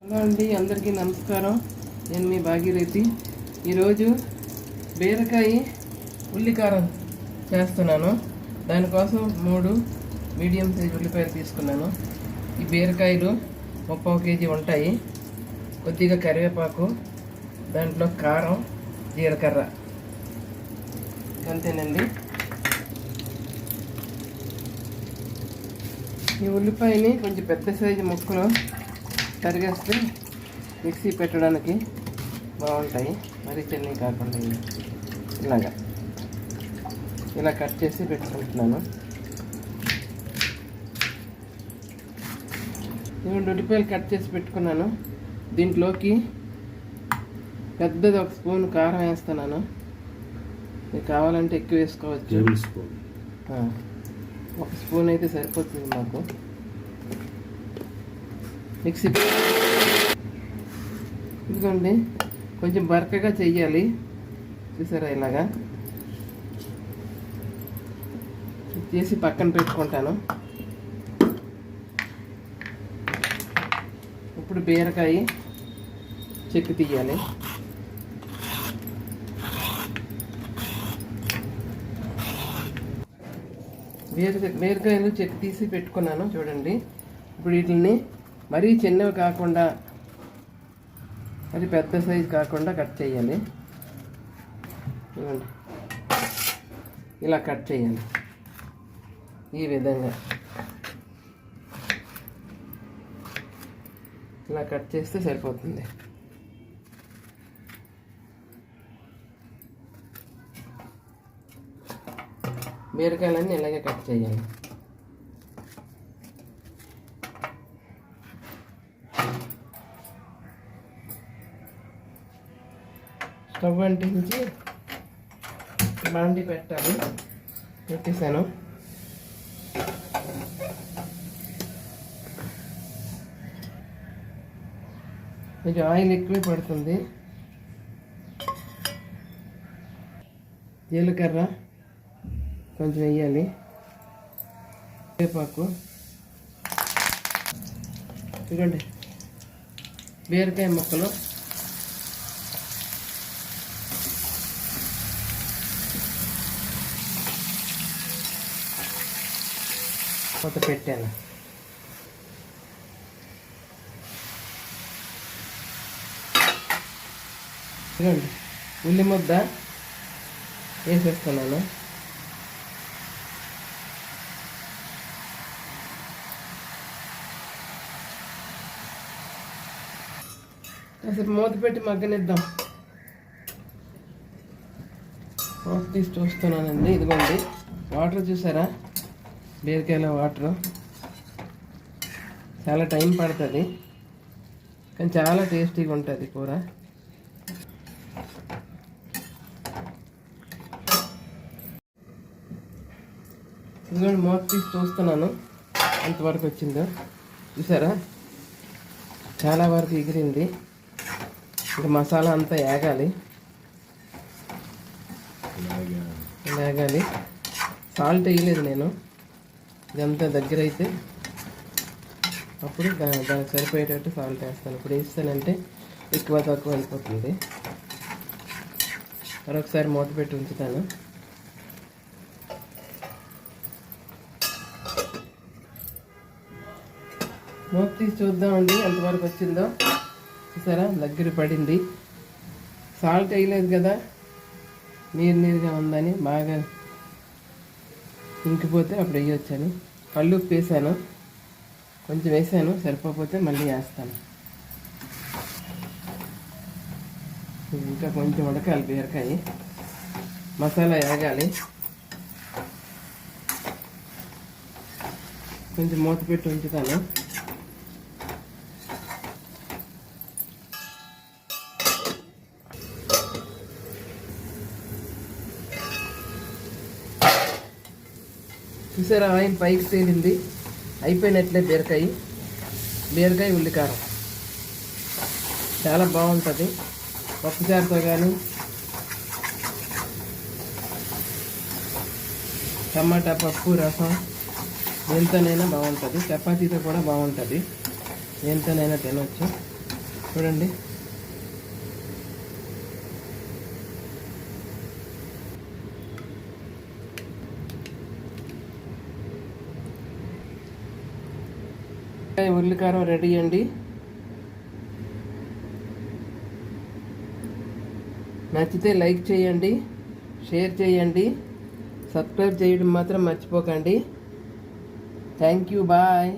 Hello అండి, అందరికీ నమస్కారం. నేను మీ భాగీరథి. ఈరోజు బీరకాయ ఉల్లికారం చేస్తున్నాను. దానికోసం 3 మీడియం సైజ్ ఉల్లిపాయలు తీసుకున్నాను. ఈ బీరకాయలు 30 కేజీ ఉంటాయి. కొద్దిగా కరివేపాకు, దాంట్లో కారం, జీలకర్ర, అంతేనండి. ఈ ఉల్లిపాయని కొంచెం పెద్ద సైజు ముక్కలు తరిగేస్తే మిక్సీ పెట్టడానికి బాగుంటాయి. మరి చిన్నవి కాకుండా ఇలా కట్ చేసి పెట్టుకుంటున్నాను. నేను ఉల్లిపాయలు కట్ చేసి పెట్టుకున్నాను. దీంట్లోకి పెద్దది 1 స్పూన్ కారం వేస్తున్నాను. మీకు కావాలంటే ఎక్కువ వేసుకోవచ్చు. 1 స్పూన్ అయితే సరిపోతుంది మాకు. మిక్సీ ఇదిగోండి, కొంచెం బరకగా చెయ్యాలి. చూసారా, ఇలాగా చేసి పక్కన పెట్టుకుంటాను. ఇప్పుడు బీరకాయ చెక్కు తీయాలి. బీరకాయలు చెక్కు తీసి పెట్టుకున్నాను చూడండి. ఇప్పుడు వీటిని మరీ చిన్నవి కాకుండా మరి పెద్ద సైజు కాకుండా కట్ చేయాలి. చూడండి, ఇలా కట్ చేయాలి. ఈ విధంగా ఇలా కట్ చేస్తే సరిపోతుంది. బీరకాయలన్నీ ఇలాగే కట్ చేయాలి. స్టవ్ అంటించి బాండి పెట్టాలి. పెట్టేశాను. కొంచెం ఆయిల్ ఎక్కువే పడుతుంది. జీలకర్ర కొంచెం వేయాలి. కరివేపాకు, చూడండి బీరకాయ ముక్కలు, కొత్త పెట్టాను. చూడండి, ఉల్లి ముద్ద వేసేస్తున్నాను. కాసేపు మూత పెట్టి మగ్గనిద్దాం. మూత తీసి చూస్తున్నానండి. ఇదిగోండి, వాటర్ చూసారా, బీరకాయల వాటర్. చాలా టైం పడుతుంది, కానీ చాలా టేస్టీగా ఉంటుంది కూర. ఇదిగోండి, మూత తీసి చూస్తున్నాను ఎంతవరకు వచ్చిందో. చూసారా, చాలా వరకు ఎగిరింది. ఇంకా మసాలా అంతా వేగాలి. సాల్ట్ వేయలేదు నేను. ఇదంతా దగ్గర అయితే అప్పుడు దానికి సరిపోయేటట్టు సాల్ట్ వేస్తాను. ఇప్పుడు వేస్తానంటే ఎక్కువ తక్కువ అయిపోతుంది. మరొకసారి మూత పెట్టి ఉంచుతాను. మూత తీసి చూద్దామండి ఎంతవరకు వచ్చిందో. చూసారా, దగ్గర పడింది. సాల్ట్ వేయలేదు కదా, నీరుగా ఉందని బాగా ఇంకిపోతే అప్పుడు వేయొచ్చని. కల్లుప్పు వేసాను, కొంచెం వేసాను. సరిపోతే మళ్ళీ వేస్తాను. ఇంకా కొంచెం ఉడకాలి బీరకాయ. మసాలా వేగాలి. కొంచెం మూత పెట్టి ఉంచుతాను. చూసారా, ఆయిల్ పైకి తేలింది. అయిపోయినట్లే బీరకాయ ఉల్లికారం. చాలా బాగుంటుంది. పప్పుచారుతో కానీ, టమాటా పప్పు రసం దేనితోనైనా బాగుంటుంది. చపాతీతో కూడా బాగుంటుంది. దేనితోనైనా తినవచ్చు. చూడండి. ఉల్లికారం రెడీ అండి. నచ్చితే లైక్ చేయండి, షేర్ చేయండి, సబ్స్క్రైబ్ చేయడం మాత్రం మర్చిపోకండి. Thank you, bye.